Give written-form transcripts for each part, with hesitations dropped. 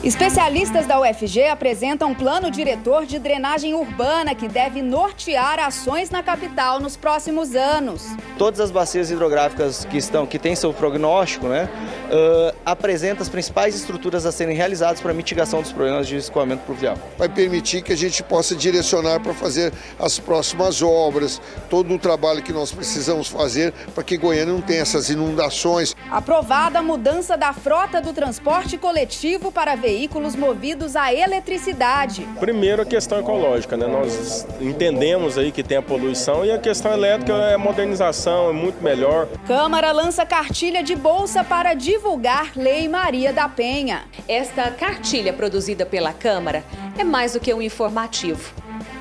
Especialistas da UFG apresentam um plano diretor de drenagem urbana que deve nortear ações na capital nos próximos anos. Todas as bacias hidrográficas que têm seu prognóstico, apresentam as principais estruturas a serem realizadas para a mitigação dos problemas de escoamento pluvial. Vai permitir que a gente possa direcionar para fazer as próximas obras, todo o trabalho que nós precisamos fazer para que Goiânia não tenha essas inundações. Aprovada a mudança da frota do transporte coletivo para veículos movidos à eletricidade. Primeiro, a questão ecológica, Nós entendemos aí que tem a poluição e a questão elétrica é a modernização, é muito melhor. Câmara lança cartilha de bolsa para divulgar Lei Maria da Penha. Esta cartilha produzida pela Câmara é mais do que um informativo,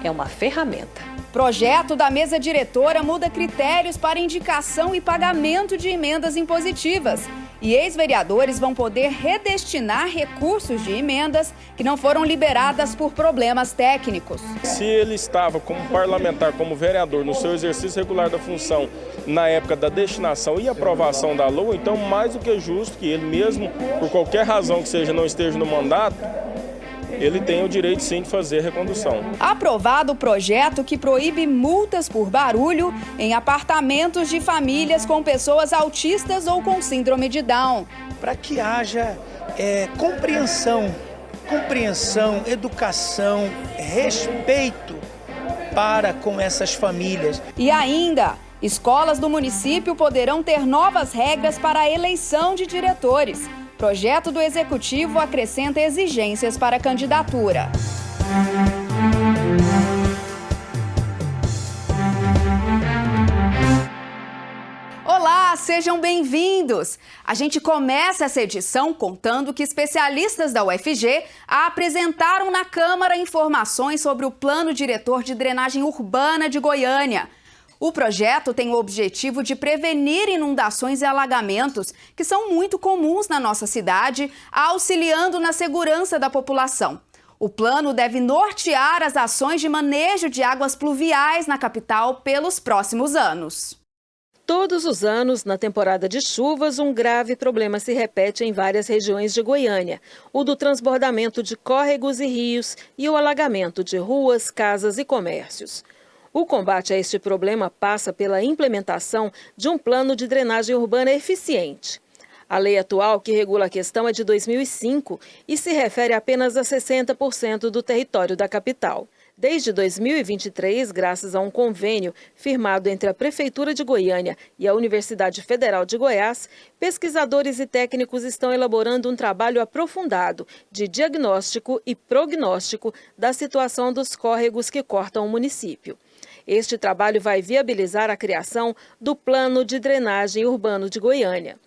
é uma ferramenta. Projeto da mesa diretora muda critérios para indicação e pagamento de emendas impositivas. E ex-vereadores vão poder redestinar recursos de emendas que não foram liberadas por problemas técnicos. Se ele estava como parlamentar, como vereador, no seu exercício regular da função, na época da destinação e aprovação da LOA, então mais do que justo que ele mesmo, por qualquer razão que seja, não esteja no mandato, ele tem o direito sim de fazer a recondução. Aprovado o projeto que proíbe multas por barulho em apartamentos de famílias com pessoas autistas ou com síndrome de Down. Para que haja compreensão, educação, respeito para com essas famílias. E ainda, escolas do município poderão ter novas regras para a eleição de diretores. Projeto do Executivo acrescenta exigências para a candidatura. Olá, sejam bem-vindos! A gente começa essa edição contando que especialistas da UFG apresentaram na Câmara informações sobre o Plano Diretor de Drenagem Urbana de Goiânia. O projeto tem o objetivo de prevenir inundações e alagamentos, que são muito comuns na nossa cidade, auxiliando na segurança da população. O plano deve nortear as ações de manejo de águas pluviais na capital pelos próximos anos. Todos os anos, na temporada de chuvas, um grave problema se repete em várias regiões de Goiânia: o do transbordamento de córregos e rios e o alagamento de ruas, casas e comércios. O combate a este problema passa pela implementação de um plano de drenagem urbana eficiente. A lei atual que regula a questão é de 2005 e se refere apenas a 60% do território da capital. Desde 2023, graças a um convênio firmado entre a Prefeitura de Goiânia e a Universidade Federal de Goiás, pesquisadores e técnicos estão elaborando um trabalho aprofundado de diagnóstico e prognóstico da situação dos córregos que cortam o município. Este trabalho vai viabilizar a criação do Plano de Drenagem Urbano de Goiânia.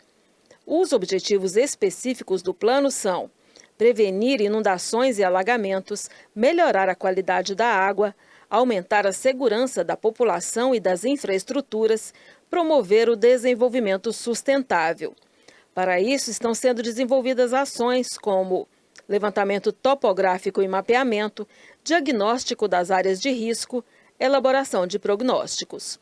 Os objetivos específicos do plano são: prevenir inundações e alagamentos, melhorar a qualidade da água, aumentar a segurança da população e das infraestruturas, promover o desenvolvimento sustentável. Para isso, estão sendo desenvolvidas ações como levantamento topográfico e mapeamento, diagnóstico das áreas de risco, elaboração de prognósticos.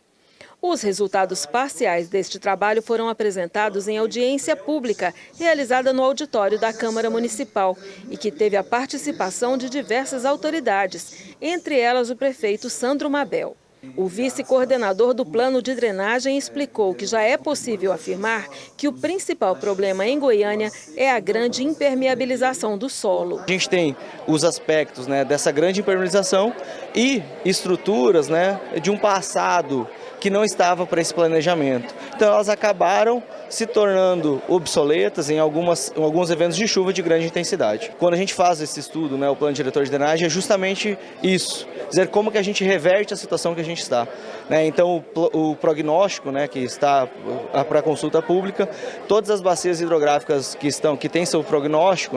Os resultados parciais deste trabalho foram apresentados em audiência pública realizada no auditório da Câmara Municipal e que teve a participação de diversas autoridades, entre elas o prefeito Sandro Mabel. O vice-coordenador do plano de drenagem explicou que já é possível afirmar que o principal problema em Goiânia é a grande impermeabilização do solo. A gente tem os aspectos dessa grande impermeabilização e estruturas de um passado que não estava para esse planejamento. Então elas acabaram se tornando obsoletas em alguns eventos de chuva de grande intensidade. Quando a gente faz esse estudo, o plano diretor de drenagem, é justamente isso, dizer como que a gente reverte a situação que a gente está. Então o prognóstico que está para consulta pública, todas as bacias hidrográficas que têm seu prognóstico,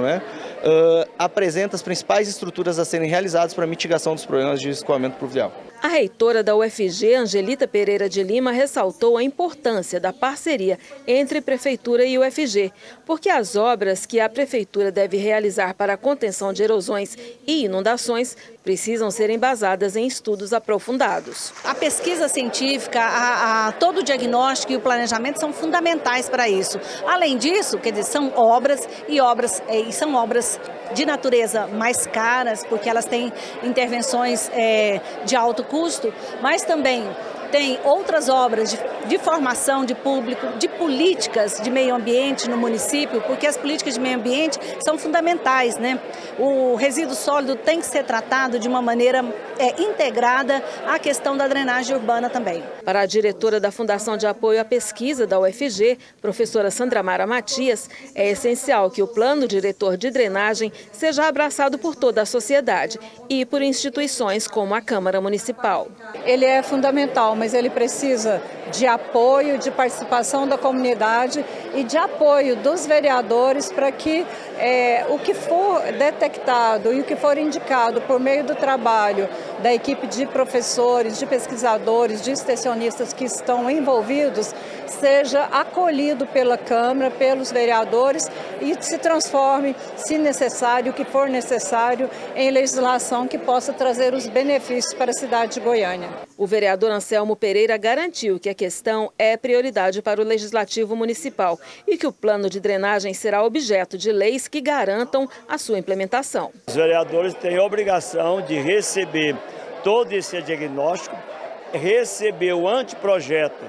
apresentam as principais estruturas a serem realizadas para a mitigação dos problemas de escoamento pluvial. A reitora da UFG, Angelita Pereira de Lima, ressaltou a importância da parceria entre Prefeitura e UFG, porque as obras que a Prefeitura deve realizar para a contenção de erosões e inundações precisam ser embasadas em estudos aprofundados. A pesquisa científica, todo o diagnóstico e o planejamento são fundamentais para isso. Além disso, quer dizer, são obras e são obras de natureza mais caras, porque elas têm intervenções de alto custo, mas também tem outras obras de formação de público, de políticas de meio ambiente no município, porque as políticas de meio ambiente são fundamentais, né? O resíduo sólido tem que ser tratado de uma maneira integrada à questão da drenagem urbana também. Para a diretora da Fundação de Apoio à Pesquisa da UFG, professora Sandra Mara Matias, é essencial que o plano diretor de drenagem seja abraçado por toda a sociedade e por instituições como a Câmara Municipal. Ele é fundamental, mas ele precisa de apoio, de participação da comunidade e de apoio dos vereadores para que o que for detectado e o que for indicado por meio do trabalho da equipe de professores, de pesquisadores, de extensionistas que estão envolvidos, seja acolhido pela Câmara, pelos vereadores e se transforme, se necessário, o que for necessário, em legislação que possa trazer os benefícios para a cidade de Goiânia. O vereador Anselmo Pereira garantiu que a questão é prioridade para o Legislativo Municipal e que o plano de drenagem será objeto de leis que garantam a sua implementação. Os vereadores têm a obrigação de receber todo esse diagnóstico, receber o anteprojeto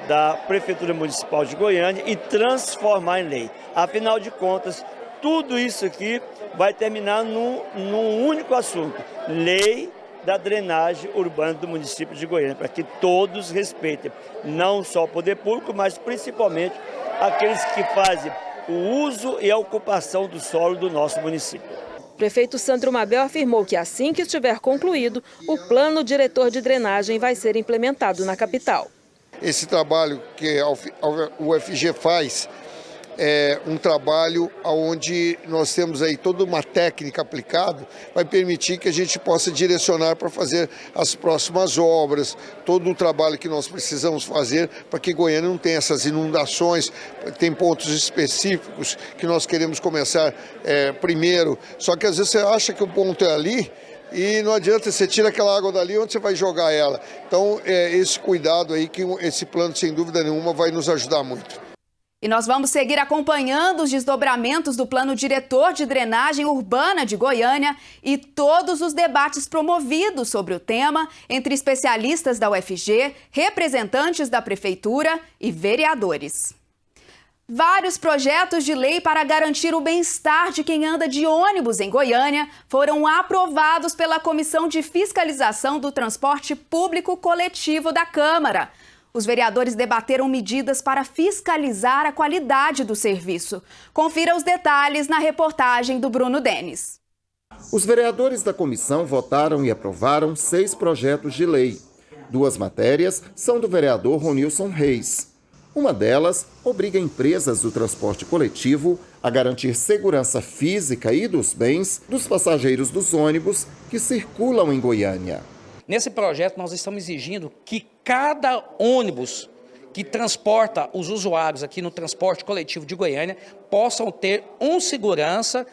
da Prefeitura Municipal de Goiânia e transformar em lei. Afinal de contas, tudo isso aqui vai terminar num único assunto: lei da drenagem urbana do município de Goiânia, para que todos respeitem, não só o poder público, mas principalmente aqueles que fazem o uso e a ocupação do solo do nosso município. O prefeito Sandro Mabel afirmou que assim que estiver concluído, o plano diretor de drenagem vai ser implementado na capital. Esse trabalho que a UFG faz é um trabalho onde nós temos aí toda uma técnica aplicada, vai permitir que a gente possa direcionar para fazer as próximas obras, todo o trabalho que nós precisamos fazer para que Goiânia não tenha essas inundações. Tem pontos específicos que nós queremos começar primeiro, só que às vezes você acha que o ponto é ali, e não adianta, você tira aquela água dali, onde você vai jogar ela? Então, esse cuidado aí, que esse plano, sem dúvida nenhuma, vai nos ajudar muito. E nós vamos seguir acompanhando os desdobramentos do Plano Diretor de Drenagem Urbana de Goiânia e todos os debates promovidos sobre o tema entre especialistas da UFG, representantes da Prefeitura e vereadores. Vários projetos de lei para garantir o bem-estar de quem anda de ônibus em Goiânia foram aprovados pela Comissão de Fiscalização do Transporte Público Coletivo da Câmara. Os vereadores debateram medidas para fiscalizar a qualidade do serviço. Confira os detalhes na reportagem do Bruno Denis. Os vereadores da comissão votaram e aprovaram 6 projetos de lei. 2 matérias são do vereador Ronilson Reis. Uma delas obriga empresas do transporte coletivo a garantir segurança física e dos bens dos passageiros dos ônibus que circulam em Goiânia. Nesse projeto, nós estamos exigindo que cada ônibus que transporta os usuários aqui no transporte coletivo de Goiânia possam ter um segurança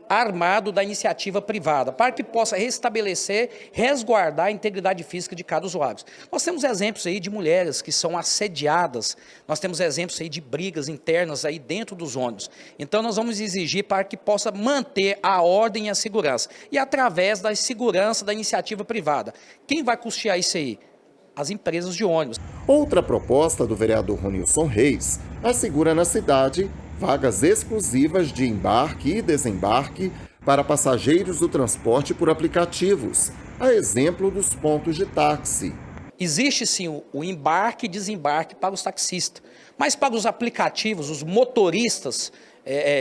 armado da iniciativa privada, para que possa restabelecer, resguardar a integridade física de cada usuário. Nós temos exemplos aí de mulheres que são assediadas, nós temos exemplos aí de brigas internas aí dentro dos ônibus. Então nós vamos exigir para que possa manter a ordem e a segurança, e através da segurança da iniciativa privada. Quem vai custear isso aí? As empresas de ônibus. Outra proposta do vereador Ronilson Reis assegura na cidade vagas exclusivas de embarque e desembarque para passageiros do transporte por aplicativos, a exemplo dos pontos de táxi. Existe sim o embarque e desembarque para os taxistas, mas para os aplicativos, os motoristas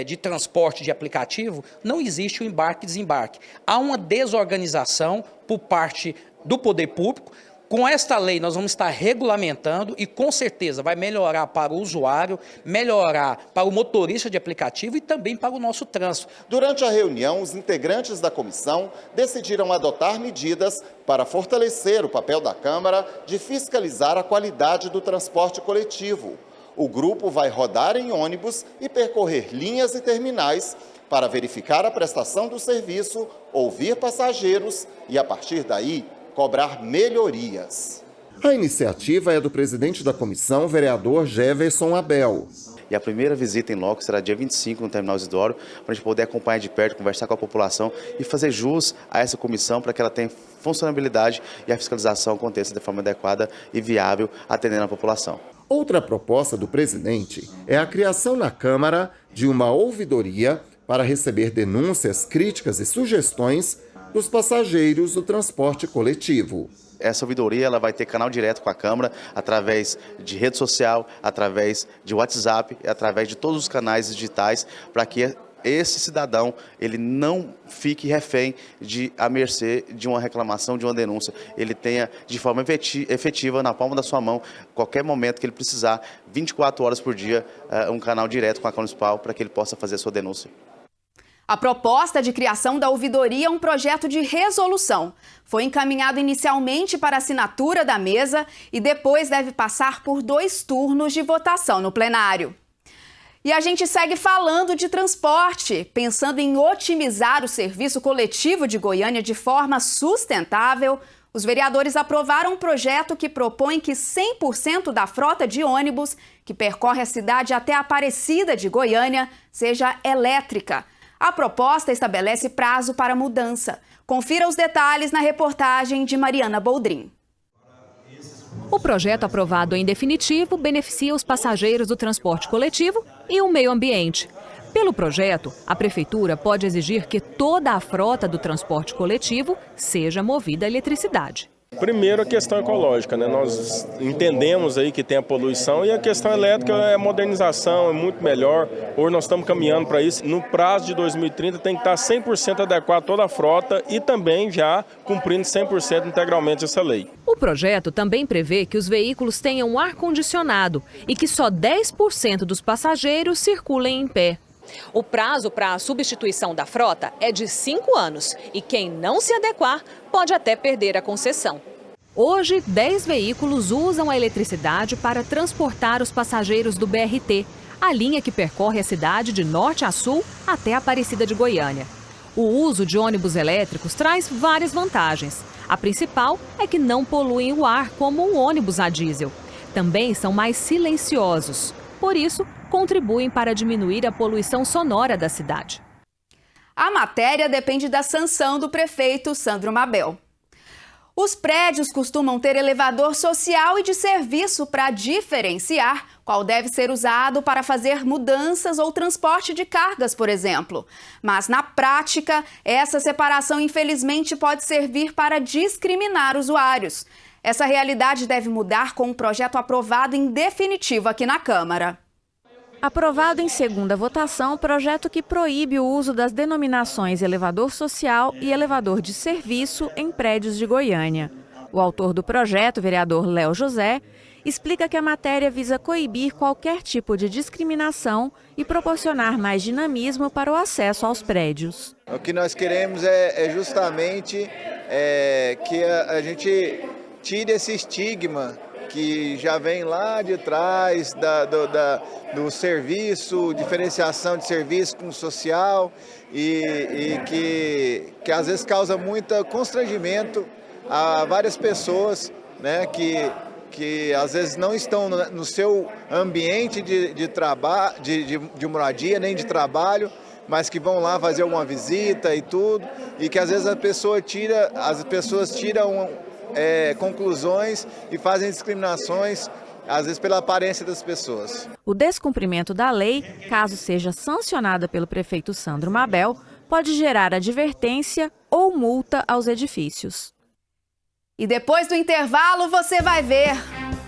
de transporte de aplicativo, não existe o embarque e desembarque. Há uma desorganização por parte do poder público. Com esta lei, nós vamos estar regulamentando e, com certeza, vai melhorar para o usuário, melhorar para o motorista de aplicativo e também para o nosso trânsito. Durante a reunião, os integrantes da comissão decidiram adotar medidas para fortalecer o papel da Câmara de fiscalizar a qualidade do transporte coletivo. O grupo vai rodar em ônibus e percorrer linhas e terminais para verificar a prestação do serviço, ouvir passageiros e, a partir daí, cobrar melhorias. A iniciativa é do presidente da comissão, vereador Jefferson Abel. E a primeira visita em loco será dia 25 no Terminal Isidoro, para a gente poder acompanhar de perto, conversar com a população e fazer jus a essa comissão para que ela tenha funcionalidade e a fiscalização aconteça de forma adequada e viável, atendendo a população. Outra proposta do presidente é a criação na Câmara de uma ouvidoria para receber denúncias, críticas e sugestões dos passageiros do transporte coletivo. Essa ouvidoria ela vai ter canal direto com a Câmara, através de rede social, através de WhatsApp, através de todos os canais digitais, para que esse cidadão ele não fique refém à mercê de uma reclamação, de uma denúncia. Ele tenha de forma efetiva, na palma da sua mão, qualquer momento que ele precisar, 24 horas por dia, um canal direto com a Câmara Municipal para que ele possa fazer a sua denúncia. A proposta de criação da ouvidoria é um projeto de resolução. Foi encaminhado inicialmente para assinatura da mesa e depois deve passar por 2 turnos de votação no plenário. E a gente segue falando de transporte, pensando em otimizar o serviço coletivo de Goiânia de forma sustentável. Os vereadores aprovaram um projeto que propõe que 100% da frota de ônibus que percorre a cidade até Aparecida de Goiânia seja elétrica. A proposta estabelece prazo para mudança. Confira os detalhes na reportagem de Mariana Boldrin. O projeto aprovado em definitivo beneficia os passageiros do transporte coletivo e o meio ambiente. Pelo projeto, a Prefeitura pode exigir que toda a frota do transporte coletivo seja movida a eletricidade. Primeiro, a questão ecológica, né? Nós entendemos aí que tem a poluição e a questão elétrica é a modernização, é muito melhor. Hoje nós estamos caminhando para isso. No prazo de 2030 tem que estar 100% adequado toda a frota e também já cumprindo 100% integralmente essa lei. O projeto também prevê que os veículos tenham ar-condicionado e que só 10% dos passageiros circulem em pé. O prazo para a substituição da frota é de 5 anos e quem não se adequar pode até perder a concessão. Hoje, 10 veículos usam a eletricidade para transportar os passageiros do BRT, a linha que percorre a cidade de norte a sul até Aparecida de Goiânia. O uso de ônibus elétricos traz várias vantagens. A principal é que não poluem o ar como um ônibus a diesel. Também são mais silenciosos. Por isso, contribuem para diminuir a poluição sonora da cidade. A matéria depende da sanção do prefeito Sandro Mabel. Os prédios costumam ter elevador social e de serviço para diferenciar qual deve ser usado para fazer mudanças ou transporte de cargas, por exemplo. Mas, na prática, essa separação, infelizmente, pode servir para discriminar usuários. Essa realidade deve mudar com um projeto aprovado em definitivo aqui na Câmara. Aprovado em segunda votação, projeto que proíbe o uso das denominações elevador social e elevador de serviço em prédios de Goiânia. O autor do projeto, vereador Léo José, explica que a matéria visa coibir qualquer tipo de discriminação e proporcionar mais dinamismo para o acesso aos prédios. O que nós queremos é justamente que a gente tire esse estigma que já vem lá de trás do serviço, diferenciação de serviço com social e que às vezes causa muito constrangimento a várias pessoas, né, que às vezes não estão no seu ambiente de trabalho, de moradia, nem de trabalho, mas que vão lá fazer uma visita e tudo, e que às vezes as pessoas tiram conclusões e fazem discriminações, às vezes pela aparência das pessoas. O descumprimento da lei, caso seja sancionada pelo prefeito Sandro Mabel, pode gerar advertência ou multa aos edifícios. E depois do intervalo você vai ver.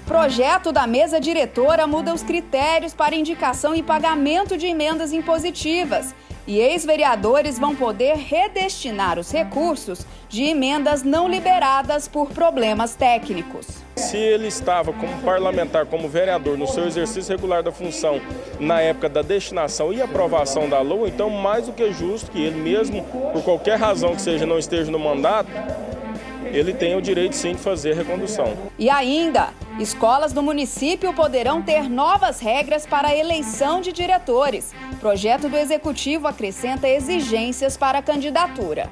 Projeto da mesa diretora muda os critérios para indicação e pagamento de emendas impositivas. E ex-vereadores vão poder redestinar os recursos de emendas não liberadas por problemas técnicos. Se ele estava como parlamentar, como vereador, no seu exercício regular da função, na época da destinação e aprovação da LOA, então mais do que justo que ele mesmo, por qualquer razão que seja, não esteja no mandato, ele tem o direito sim de fazer recondução. E ainda, escolas do município poderão ter novas regras para a eleição de diretores. O projeto do Executivo acrescenta exigências para a candidatura.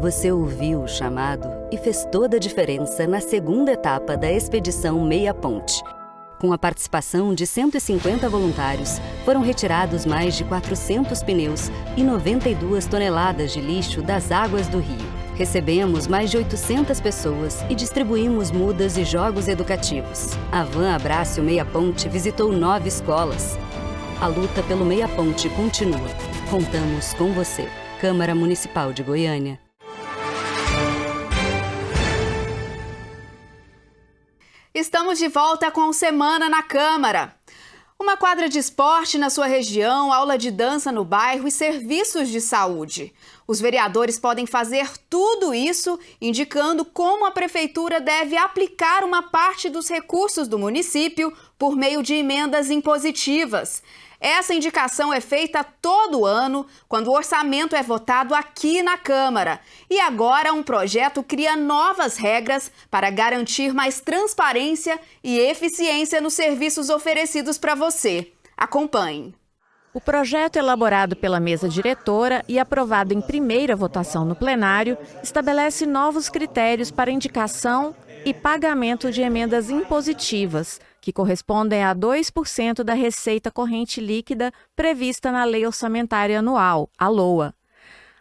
Você ouviu o chamado e fez toda a diferença na segunda etapa da Expedição Meia Ponte. Com a participação de 150 voluntários, foram retirados mais de 400 pneus e 92 toneladas de lixo das águas do rio. Recebemos mais de 800 pessoas e distribuímos mudas e jogos educativos. A Van Abraço Meia Ponte visitou 9 escolas. A luta pelo Meia Ponte continua. Contamos com você. Câmara Municipal de Goiânia. Estamos de volta com Semana na Câmara. Uma quadra de esporte na sua região, aula de dança no bairro e serviços de saúde. Os vereadores podem fazer tudo isso indicando como a prefeitura deve aplicar uma parte dos recursos do município por meio de emendas impositivas. Essa indicação é feita todo ano, quando o orçamento é votado aqui na Câmara. E agora um projeto cria novas regras para garantir mais transparência e eficiência nos serviços oferecidos para você. Acompanhe. O projeto, elaborado pela mesa diretora e aprovado em primeira votação no plenário, estabelece novos critérios para indicação e pagamento de emendas impositivas, que correspondem a 2% da receita corrente líquida prevista na Lei Orçamentária Anual, a LOA.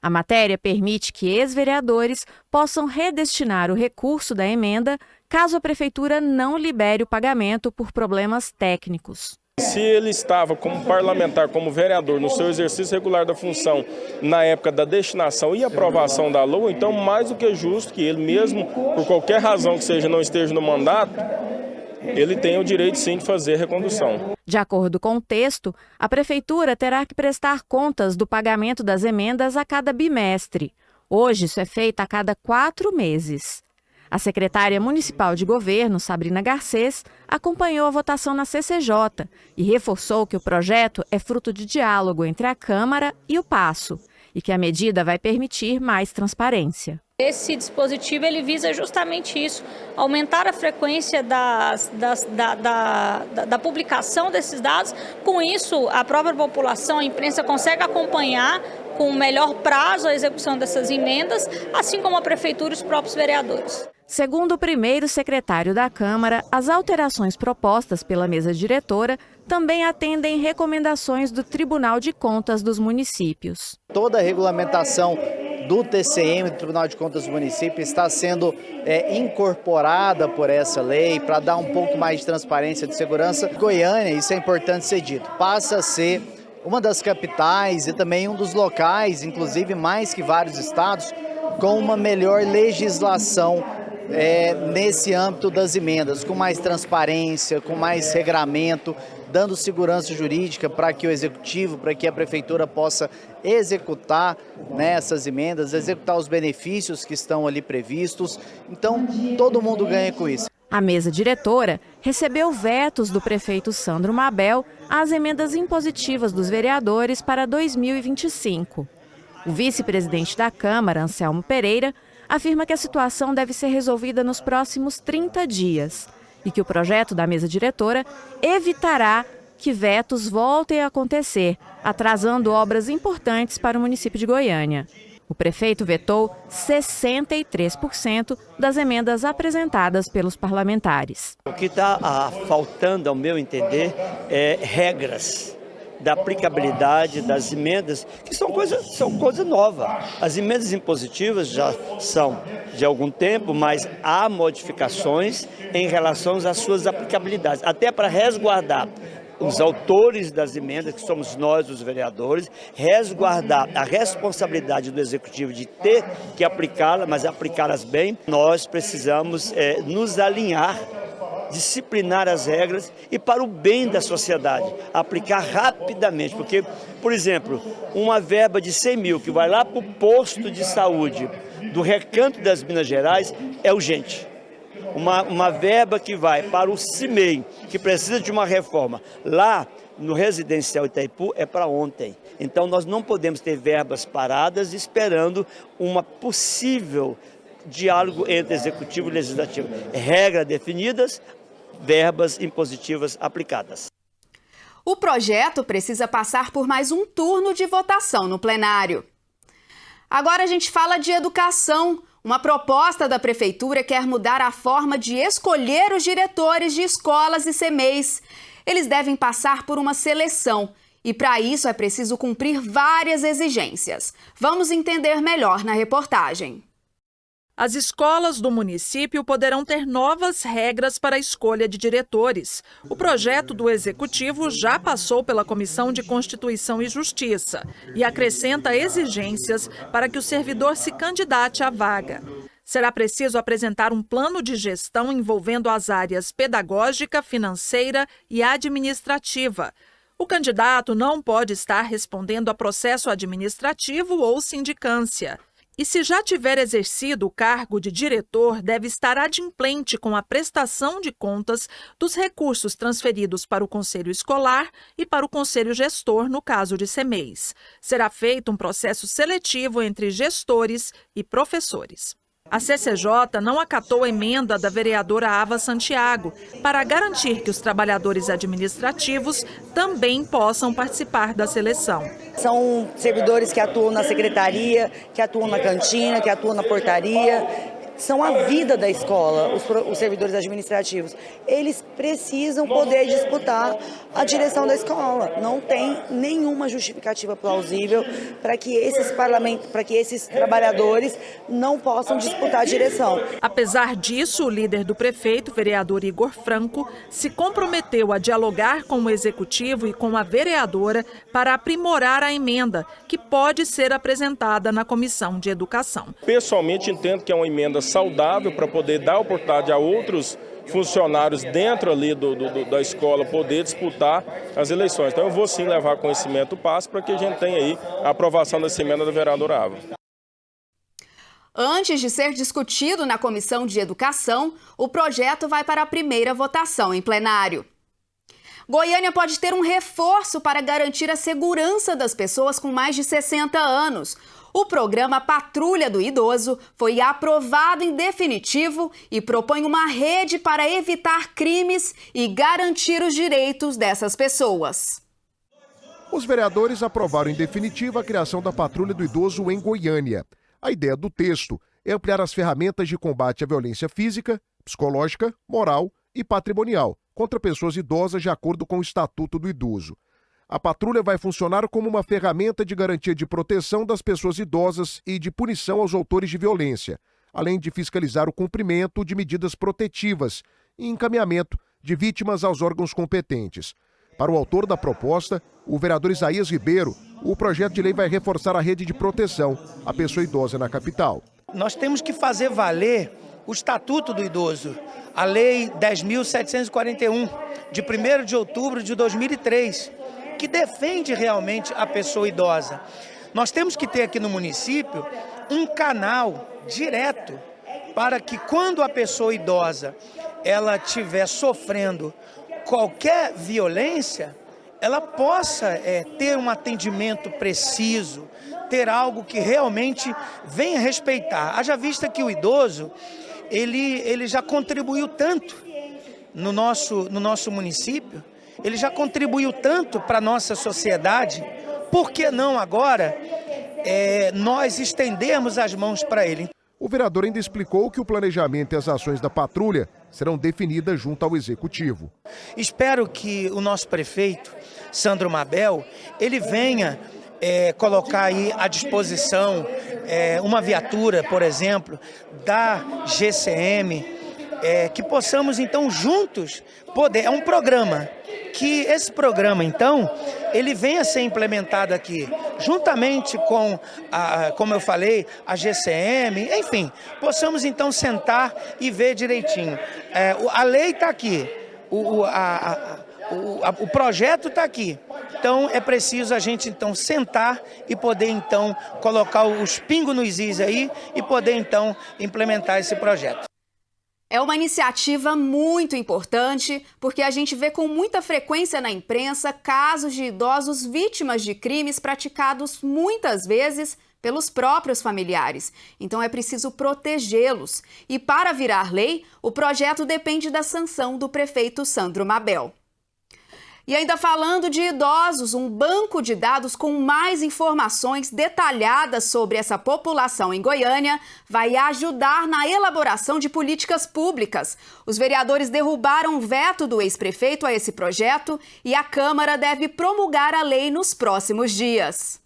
A matéria permite que ex-vereadores possam redestinar o recurso da emenda caso a prefeitura não libere o pagamento por problemas técnicos. Se ele estava como parlamentar, como vereador, no seu exercício regular da função, na época da destinação e aprovação da LOA, então mais do que justo que ele mesmo, por qualquer razão que seja, não esteja no mandato, ele tem o direito sim de fazer recondução. De acordo com o texto, a prefeitura terá que prestar contas do pagamento das emendas a cada bimestre. Hoje isso é feito a cada 4 meses. A secretária municipal de governo, Sabrina Garcês, acompanhou a votação na CCJ e reforçou que o projeto é fruto de diálogo entre a Câmara e o Paço e que a medida vai permitir mais transparência. Esse dispositivo ele visa justamente isso, aumentar a frequência da publicação desses dados. Com isso, a própria população, a imprensa consegue acompanhar com melhor prazo a execução dessas emendas, assim como a prefeitura e os próprios vereadores. Segundo o primeiro secretário da Câmara, as alterações propostas pela mesa diretora também atendem recomendações do Tribunal de Contas dos municípios. Toda a regulamentação do TCM, do Tribunal de Contas do município, está sendo incorporada por essa lei para dar um pouco mais de transparência, de segurança. Goiânia, isso é importante ser dito, passa a ser uma das capitais e também um dos locais, inclusive mais que vários estados, com uma melhor legislação nesse âmbito das emendas, com mais transparência, com mais regramento, dando segurança jurídica para que o executivo, para que a prefeitura possa executar essas emendas, executar os benefícios que estão ali previstos. Então, todo mundo ganha com isso. A mesa diretora recebeu vetos do prefeito Sandro Mabel às emendas impositivas dos vereadores para 2025. O vice-presidente da Câmara, Anselmo Pereira, afirma que a situação deve ser resolvida nos próximos 30 dias e que o projeto da mesa diretora evitará que vetos voltem a acontecer, atrasando obras importantes para o município de Goiânia. O prefeito vetou 63% das emendas apresentadas pelos parlamentares. O que está faltando, ao meu entender, é regras da aplicabilidade das emendas, que são coisa nova. As emendas impositivas já são de algum tempo, mas há modificações em relação às suas aplicabilidades, até para resguardar os autores das emendas, que somos nós, os vereadores, resguardar a responsabilidade do executivo de ter que aplicá-las, mas aplicá-las bem. Nós precisamos nos alinhar, disciplinar as regras e para o bem da sociedade, aplicar rapidamente, porque, por exemplo, uma verba de 100 mil que vai lá para o posto de saúde do Recanto das Minas Gerais é urgente. Uma verba que vai para o CIMEI, que precisa de uma reforma, lá no residencial Itaipu é para ontem. Então nós não podemos ter verbas paradas esperando uma possível diálogo entre executivo e legislativo. Regras definidas, verbas impositivas aplicadas. O projeto precisa passar por mais um turno de votação no plenário. Agora a gente fala de educação. Uma proposta da Prefeitura quer mudar a forma de escolher os diretores de escolas e CMEIs. Eles devem passar por uma seleção e, para isso, é preciso cumprir várias exigências. Vamos entender melhor na reportagem. As escolas do município poderão ter novas regras para a escolha de diretores. O projeto do Executivo já passou pela Comissão de Constituição e Justiça e acrescenta exigências para que o servidor se candidate à vaga. Será preciso apresentar um plano de gestão envolvendo as áreas pedagógica, financeira e administrativa. O candidato não pode estar respondendo a processo administrativo ou sindicância. E se já tiver exercido o cargo de diretor, deve estar adimplente com a prestação de contas dos recursos transferidos para o Conselho Escolar e para o Conselho Gestor, no caso de CMEIs. Será feito um processo seletivo entre gestores e professores. A CCJ não acatou a emenda da vereadora Ava Santiago para garantir que os trabalhadores administrativos também possam participar da seleção. São servidores que atuam na secretaria, que atuam na cantina, que atuam na portaria. São a vida da escola, os servidores administrativos. Eles precisam poder disputar a direção da escola. Não tem nenhuma justificativa plausível para que esses trabalhadores não possam disputar a direção. Apesar disso, o líder do prefeito, vereador Igor Franco, se comprometeu a dialogar com o executivo e com a vereadora para aprimorar a emenda, que pode ser apresentada na Comissão de Educação. Pessoalmente, entendo que é uma emenda saudável para poder dar oportunidade a outros funcionários dentro ali da escola poder disputar as eleições. Então eu vou sim levar conhecimento do passo para que a gente tenha aí a aprovação dessa emenda da vereadora Ava. Antes de ser discutido na Comissão de Educação, o projeto vai para a primeira votação em plenário. Goiânia pode ter um reforço para garantir a segurança das pessoas com mais de 60 anos. O programa Patrulha do Idoso foi aprovado em definitivo e propõe uma rede para evitar crimes e garantir os direitos dessas pessoas. Os vereadores aprovaram em definitivo a criação da Patrulha do Idoso em Goiânia. A ideia do texto é ampliar as ferramentas de combate à violência física, psicológica, moral e patrimonial contra pessoas idosas de acordo com o Estatuto do Idoso. A patrulha vai funcionar como uma ferramenta de garantia de proteção das pessoas idosas e de punição aos autores de violência, além de fiscalizar o cumprimento de medidas protetivas e encaminhamento de vítimas aos órgãos competentes. Para o autor da proposta, o vereador Isaías Ribeiro, o projeto de lei vai reforçar a rede de proteção à pessoa idosa na capital. Nós temos que fazer valer o Estatuto do Idoso, a Lei 10.741, de 1º de outubro de 2003, que defende realmente a pessoa idosa. Nós temos que ter aqui no município um canal direto para que quando a pessoa idosa ela estiver sofrendo qualquer violência, ela possa ter um atendimento preciso, ter algo que realmente venha respeitar. Haja vista que o idoso, ele já contribuiu tanto no nosso município, ele já contribuiu tanto para a nossa sociedade, por que não agora nós estendermos as mãos para ele? O vereador ainda explicou que o planejamento e as ações da patrulha serão definidas junto ao Executivo. Espero que o nosso prefeito, Sandro Mabel, ele venha colocar aí à disposição uma viatura, por exemplo, da GCM, que possamos então juntos poder, é um programa, que esse programa então, ele venha a ser implementado aqui, juntamente com, como eu falei, a GCM, enfim, possamos então sentar e ver direitinho. A lei está aqui, o projeto está aqui, então é preciso a gente então sentar e poder então colocar os pingos nos is aí e poder então implementar esse projeto. É uma iniciativa muito importante, porque a gente vê com muita frequência na imprensa casos de idosos vítimas de crimes praticados muitas vezes pelos próprios familiares. Então é preciso protegê-los. E para virar lei, o projeto depende da sanção do prefeito Sandro Mabel. E ainda falando de idosos, um banco de dados com mais informações detalhadas sobre essa população em Goiânia vai ajudar na elaboração de políticas públicas. Os vereadores derrubaram o veto do ex-prefeito a esse projeto e a Câmara deve promulgar a lei nos próximos dias.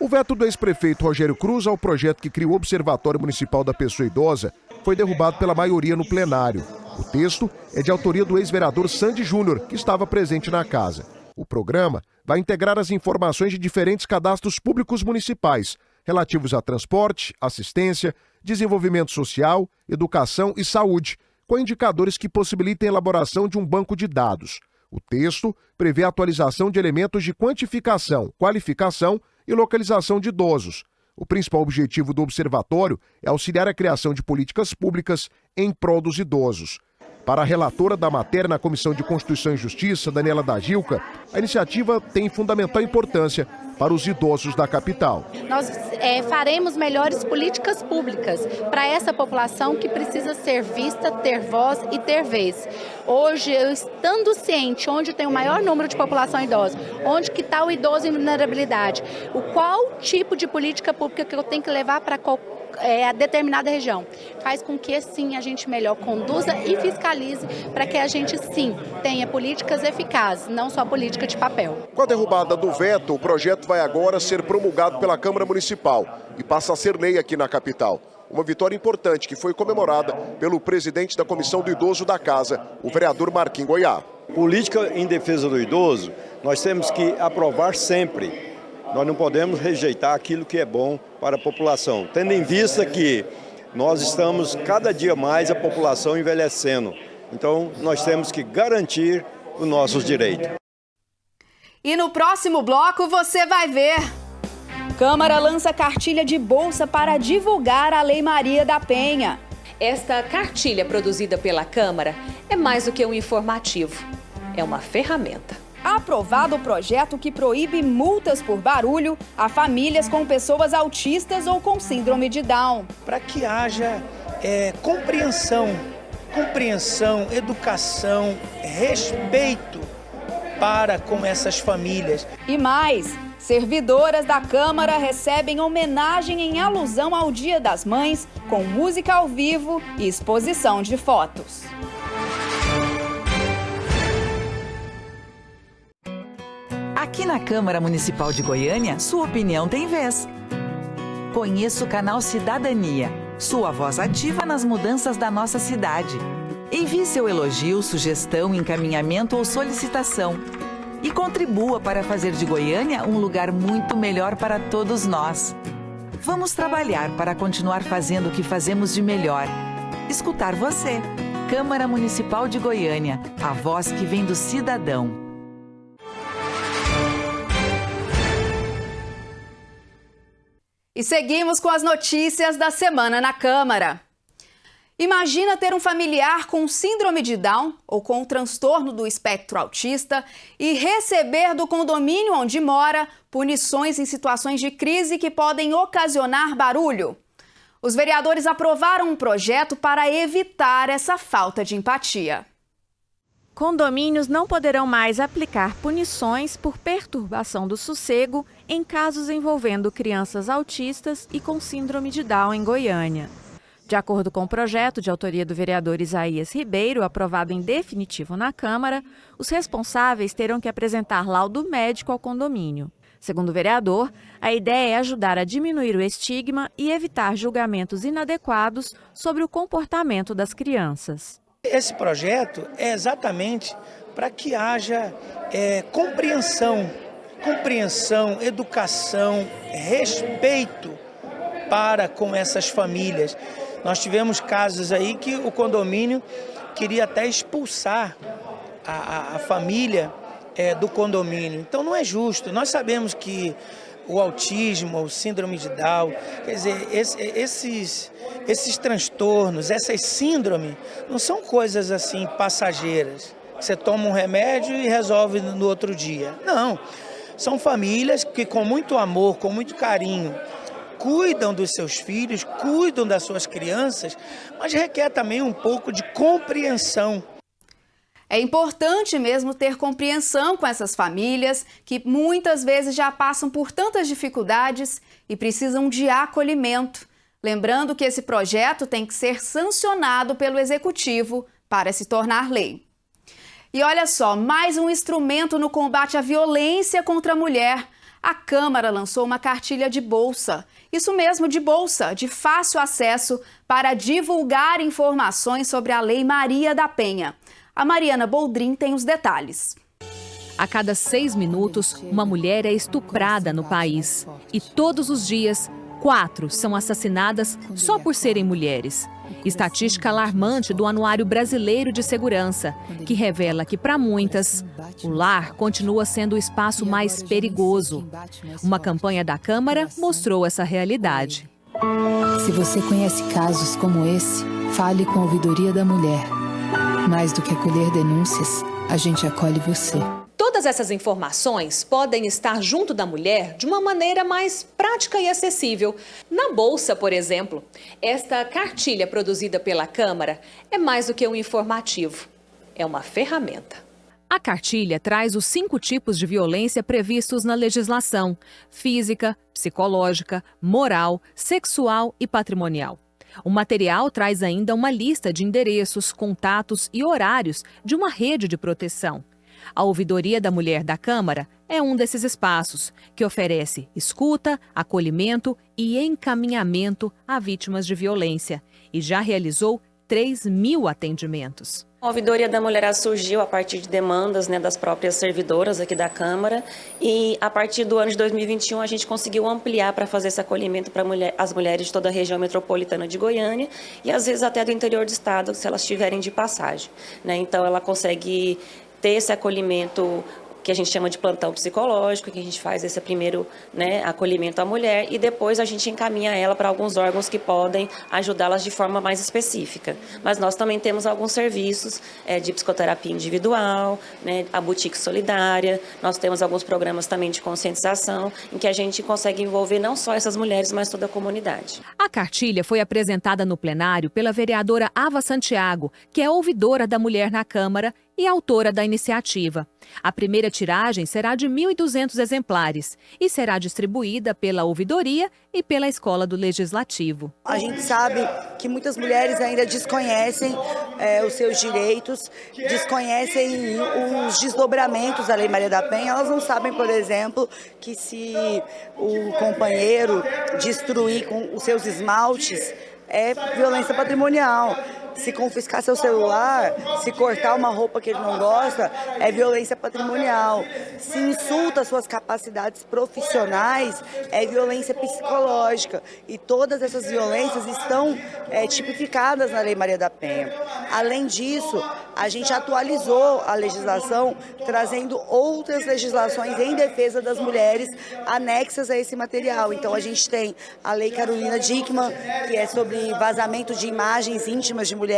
O veto do ex-prefeito Rogério Cruz ao projeto que cria o Observatório Municipal da Pessoa Idosa foi derrubado pela maioria no plenário. O texto é de autoria do ex-vereador Sandy Júnior, que estava presente na casa. O programa vai integrar as informações de diferentes cadastros públicos municipais, relativos a transporte, assistência, desenvolvimento social, educação e saúde, com indicadores que possibilitem a elaboração de um banco de dados. O texto prevê a atualização de elementos de quantificação, qualificação e localização de idosos. O principal objetivo do observatório é auxiliar a criação de políticas públicas em prol dos idosos. Para a relatora da matéria na Comissão de Constituição e Justiça, Daniela da Gilca, a iniciativa tem fundamental importância para os idosos da capital. Nós faremos melhores políticas públicas para essa população que precisa ser vista, ter voz e ter vez. Hoje, eu estando ciente onde tem o maior número de população idosa, onde que está o idoso em vulnerabilidade, qual tipo de política pública que eu tenho que levar para a determinada região, faz com que sim a gente melhor conduza e fiscalize para que a gente sim tenha políticas eficazes, não só política de papel. Com a derrubada do veto, o projeto vai agora ser promulgado pela Câmara Municipal e passa a ser lei aqui na capital. Uma vitória importante que foi comemorada pelo presidente da Comissão do Idoso da Casa, o vereador Marquinhos Goiá. Política em defesa do idoso, nós temos que aprovar sempre. Nós não podemos rejeitar aquilo que é bom para a população, tendo em vista que nós estamos cada dia mais a população envelhecendo. Então, nós temos que garantir os nossos direitos. E no próximo bloco você vai ver. Câmara lança cartilha de bolsa para divulgar a Lei Maria da Penha. Esta cartilha produzida pela Câmara é mais do que um informativo. É uma ferramenta. Aprovado o projeto que proíbe multas por barulho a famílias com pessoas autistas ou com síndrome de Down. Para que haja compreensão, educação, respeito para com essas famílias. E mais, servidoras da Câmara recebem homenagem em alusão ao Dia das Mães, com música ao vivo e exposição de fotos. Aqui na Câmara Municipal de Goiânia, sua opinião tem vez. Conheça o canal Cidadania, sua voz ativa nas mudanças da nossa cidade. Envie seu elogio, sugestão, encaminhamento ou solicitação. E contribua para fazer de Goiânia um lugar muito melhor para todos nós. Vamos trabalhar para continuar fazendo o que fazemos de melhor. Escutar você. Câmara Municipal de Goiânia, a voz que vem do cidadão. E seguimos com as notícias da semana na Câmara. Imagina ter um familiar com síndrome de Down ou com transtorno do espectro autista e receber do condomínio onde mora punições em situações de crise que podem ocasionar barulho. Os vereadores aprovaram um projeto para evitar essa falta de empatia. Condomínios não poderão mais aplicar punições por perturbação do sossego em casos envolvendo crianças autistas e com síndrome de Down em Goiânia. De acordo com o projeto de autoria do vereador Isaías Ribeiro, aprovado em definitivo na Câmara, os responsáveis terão que apresentar laudo médico ao condomínio. Segundo o vereador, a ideia é ajudar a diminuir o estigma e evitar julgamentos inadequados sobre o comportamento das crianças. Esse projeto é exatamente para que haja compreensão, educação, respeito para com essas famílias. Nós tivemos casos aí que o condomínio queria até expulsar a família do condomínio. Então não é justo. Nós sabemos que o autismo, o síndrome de Down. Quer dizer, esses transtornos, essas síndromes, não são coisas assim passageiras. Você toma um remédio e resolve no outro dia. Não, são famílias que com muito amor, com muito carinho, cuidam dos seus filhos, cuidam das suas crianças, mas requer também um pouco de compreensão. É importante mesmo ter compreensão com essas famílias que muitas vezes já passam por tantas dificuldades e precisam de acolhimento. Lembrando que esse projeto tem que ser sancionado pelo Executivo para se tornar lei. E olha só, mais um instrumento no combate à violência contra a mulher. A Câmara lançou uma cartilha de bolsa. Isso mesmo, de bolsa, de fácil acesso, para divulgar informações sobre a Lei Maria da Penha. A Mariana Boldrin tem os detalhes. A cada 6 minutos, uma mulher é estuprada no país. E todos os dias, 4 são assassinadas só por serem mulheres. Estatística alarmante do Anuário Brasileiro de Segurança, que revela que, para muitas, o lar continua sendo o espaço mais perigoso. Uma campanha da Câmara mostrou essa realidade. Se você conhece casos como esse, fale com a Ouvidoria da Mulher. Mais do que acolher denúncias, a gente acolhe você. Todas essas informações podem estar junto da mulher de uma maneira mais prática e acessível. Na Bolsa, por exemplo, esta cartilha produzida pela Câmara é mais do que um informativo, é uma ferramenta. A cartilha traz os 5 tipos de violência previstos na legislação: física, psicológica, moral, sexual e patrimonial. O material traz ainda uma lista de endereços, contatos e horários de uma rede de proteção. A Ouvidoria da Mulher da Câmara é um desses espaços, que oferece escuta, acolhimento e encaminhamento a vítimas de violência e já realizou 3.000 atendimentos. A Ouvidoria da Mulher surgiu a partir de demandas, das próprias servidoras aqui da Câmara, e a partir do ano de 2021 a gente conseguiu ampliar para fazer esse acolhimento para as mulheres de toda a região metropolitana de Goiânia e às vezes até do interior do estado, se elas estiverem de passagem. Então ela consegue ter esse acolhimento que a gente chama de plantão psicológico, que a gente faz esse primeiro acolhimento à mulher e depois a gente encaminha ela para alguns órgãos que podem ajudá-las de forma mais específica. Mas nós também temos alguns serviços de psicoterapia individual, a boutique solidária, nós temos alguns programas também de conscientização em que a gente consegue envolver não só essas mulheres, mas toda a comunidade. A cartilha foi apresentada no plenário pela vereadora Ava Santiago, que é ouvidora da mulher na Câmara e autora da iniciativa. A primeira tiragem será de 1.200 exemplares e será distribuída pela Ouvidoria e pela Escola do Legislativo. A gente sabe que muitas mulheres ainda desconhecem os seus direitos, desconhecem os desdobramentos da Lei Maria da Penha. Elas não sabem, por exemplo, que se o companheiro destruir com os seus esmaltes é violência patrimonial. Se confiscar seu celular, se cortar uma roupa que ele não gosta, é violência patrimonial. Se insulta suas capacidades profissionais, é violência psicológica. E todas essas violências estão tipificadas na Lei Maria da Penha. Além disso, a gente atualizou a legislação, trazendo outras legislações em defesa das mulheres anexas a esse material. Então, a gente tem a Lei Carolina Dickmann, que é sobre vazamento de imagens íntimas de mulheres.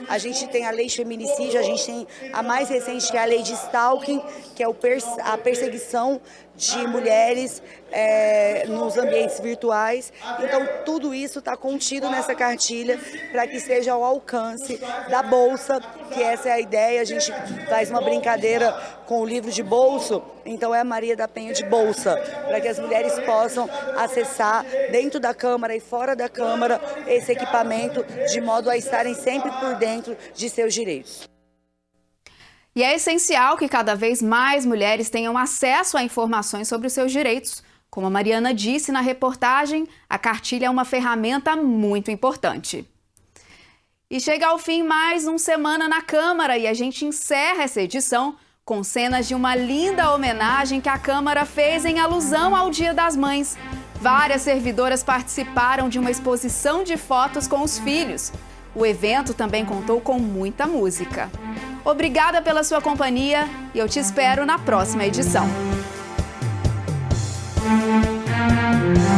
A gente tem a lei de feminicídio, a gente tem a mais recente, que é a lei de stalking, que é a perseguição de mulheres nos ambientes virtuais. Então, tudo isso está contido nessa cartilha para que seja ao alcance da Bolsa, que essa é a ideia. A gente faz uma brincadeira com o livro de bolso, então é a Maria da Penha de bolsa, para que as mulheres possam acessar dentro da Câmara e fora da Câmara esse equipamento, de modo a estarem sempre por dentro de seus direitos. E é essencial que cada vez mais mulheres tenham acesso a informações sobre os seus direitos. Como a Mariana disse na reportagem, a cartilha é uma ferramenta muito importante. E chega ao fim mais uma semana na Câmara e a gente encerra essa edição com cenas de uma linda homenagem que a Câmara fez em alusão ao Dia das Mães. Várias servidoras participaram de uma exposição de fotos com os filhos. O evento também contou com muita música. Obrigada pela sua companhia e eu te espero na próxima edição. Música